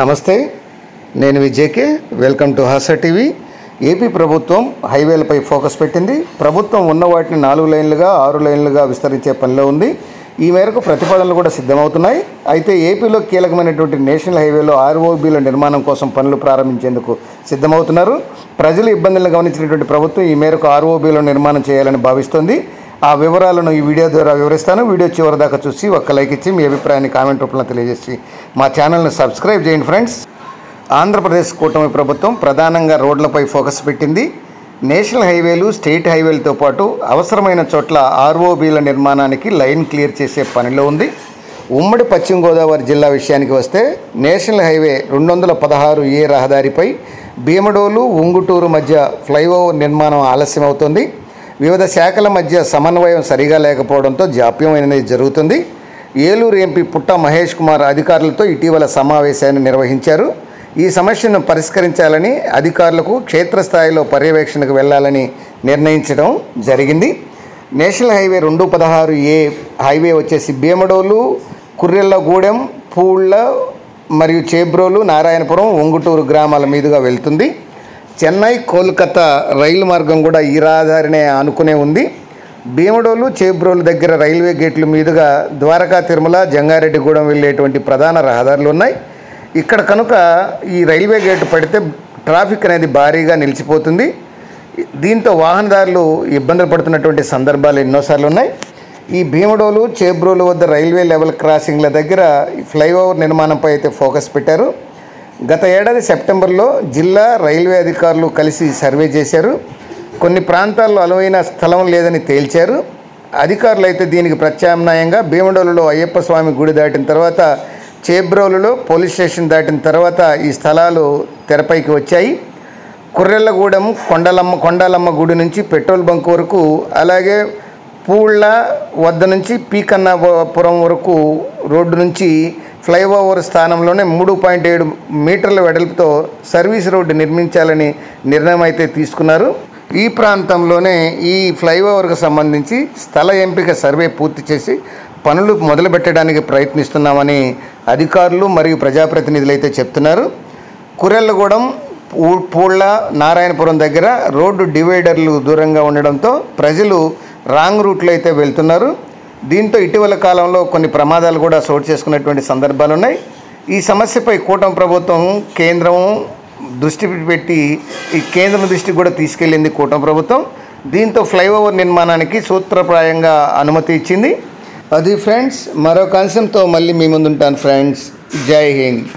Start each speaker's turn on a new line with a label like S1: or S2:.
S1: నమస్తే, నేను విజేకే. Welcome to Hasa TV. AP ప్రభుత్వం హైవేలపై ఫోకస్ పెట్టింది. ప్రభుత్వం ఉన్న వాటిని 4 లైన్లుగా 6 లైన్లుగా విస్తరించే పనిలో ఉంది. ఈ మేరకు ప్రతిపాదనలు కూడా సిద్ధమవుతున్నాయి. అయితే ఏపీలో కీలకమైనటువంటి నేషనల్ హైవేలో ఆర్ఓబీల నిర్మాణం కోసం పనులు ప్రారంభించేందుకు సిద్ధమవుతున్నారు. ప్రజల ఇబ్బందులను గమనించినటువంటి ప్రభుత్వం ఈ మేరకు ఆర్ఓబీల నిర్మాణం చేయాలని భావిస్తోంది. ఆ వివరాలను ఈ వీడియో ద్వారా వివరిస్తాను. వీడియో చివరి దాకా చూసి ఒక్క లైక్ ఇచ్చి మీ అభిప్రాయాన్ని కామెంట్ రూపంలో తెలియజేసి మా ఛానల్ని సబ్స్క్రైబ్ చేయండి ఫ్రెండ్స్. ఆంధ్రప్రదేశ్ కూటమి ప్రభుత్వం ప్రధానంగా రోడ్లపై ఫోకస్ పెట్టింది. నేషనల్ హైవేలు, స్టేట్ హైవేలతో పాటు అవసరమైన చోట్ల ఆర్ఓబీల నిర్మాణానికి లైన్ క్లియర్ చేసే పనిలో ఉంది. ఉమ్మడి పశ్చిమ గోదావరి జిల్లా విషయానికి వస్తే నేషనల్ హైవే 216A రహదారిపై భీమడోలు, ఉంగుటూరు మధ్య ఫ్లైఓవర్ నిర్మాణం ఆలస్యమవుతోంది. వివిధ శాఖల మధ్య సమన్వయం సరిగా లేకపోవడంతో జాప్యం అనేది జరుగుతుంది. ఏలూరు ఎంపీ పుట్ట మహేష్ కుమార్ అధికారులతో ఇటీవల సమావేశాన్ని నిర్వహించారు. ఈ సమస్యను పరిష్కరించాలని అధికారులకు క్షేత్రస్థాయిలో పర్యవేక్షణకు వెళ్లాలని నిర్ణయించడం జరిగింది. నేషనల్ హైవే 216A హైవే వచ్చేసి భీమడోలు, కుర్రెళ్ళగూడెం, పూళ్ళ మరియు చేబ్రోలు, నారాయణపురం, ఉంగుటూరు గ్రామాల మీదుగా వెళ్తుంది. చెన్నై, కోల్కతా రైలు మార్గం కూడా ఈ రహదారినే ఆనుకునే ఉంది. భీమడోలు, చేబ్రోలు దగ్గర రైల్వే గేట్ల మీదుగా ద్వారకా, తిరుమల, జంగారెడ్డిగూడెం వెళ్ళేటువంటి ప్రధాన రహదారులు ఉన్నాయి. ఇక్కడ కనుక ఈ రైల్వే గేటు పడితే ట్రాఫిక్ అనేది భారీగా నిలిచిపోతుంది. దీంతో వాహనదారులు ఇబ్బందులు పడుతున్నటువంటి సందర్భాలు ఎన్నోసార్లు ఉన్నాయి. ఈ భీమడోలు, చేబ్రోలు వద్ద రైల్వే లెవెల్ క్రాసింగ్ల దగ్గర ఫ్లైఓవర్ నిర్మాణంపై అయితే ఫోకస్ పెట్టారు. గత ఏడాది సెప్టెంబర్లో జిల్లా రైల్వే అధికారులు కలిసి సర్వే చేశారు. కొన్ని ప్రాంతాల్లో అనువైన స్థలం లేదని తేల్చారు. అధికారులు అయితే దీనికి ప్రత్యామ్నాయంగా భీమడోలులో అయ్యప్ప స్వామి గుడి దాటిన తర్వాత, చేబ్రోలులో పోలీస్ స్టేషన్ దాటిన తర్వాత ఈ స్థలాలు తెరపైకి వచ్చాయి. కుర్రెళ్ళగూడెం, కొండాలమ్మ గుడి నుంచి పెట్రోల్ బంక్ వరకు, అలాగే పూళ్ళ వద్ద నుంచి పీకన్నాపురం వరకు రోడ్డు నుంచి ఫ్లైఓవర్ స్థానంలోనే 3.7 మీటర్ల వెడల్పుతో సర్వీస్ రోడ్డు నిర్మించాలని నిర్ణయం అయితే తీసుకున్నారు. ఈ ప్రాంతంలోనే ఈ ఫ్లైఓవర్కు సంబంధించి స్థల ఎంపిక సర్వే పూర్తి చేసి పనులు మొదలుపెట్టడానికి ప్రయత్నిస్తున్నామని అధికారులు మరియు ప్రజాప్రతినిధులు అయితే చెప్తున్నారు. కుర్రెళ్ళగూడెం, పూళ్ళ, నారాయణపురం దగ్గర రోడ్డు డివైడర్లు దూరంగా ఉండడంతో ప్రజలు రాంగ్ రూట్లో అయితే వెళ్తున్నారు. దీంతో ఇటీవల కాలంలో కొన్ని ప్రమాదాలు కూడా చోటు చేసుకున్నటువంటి సందర్భాలు ఉన్నాయి. ఈ సమస్యపై కూటమి ప్రభుత్వం కేంద్రం దృష్టి పెట్టి ఈ కేంద్రం దృష్టికి కూడా తీసుకెళ్ళింది కూటమి ప్రభుత్వం. దీంతో ఫ్లైఓవర్ నిర్మాణానికి సూత్రప్రాయంగా అనుమతి ఇచ్చింది. అది ఫ్రెండ్స్, మరొక అంశంతో మళ్ళీ మీ ముందుంటాను ఫ్రెండ్స్. జై హింద్.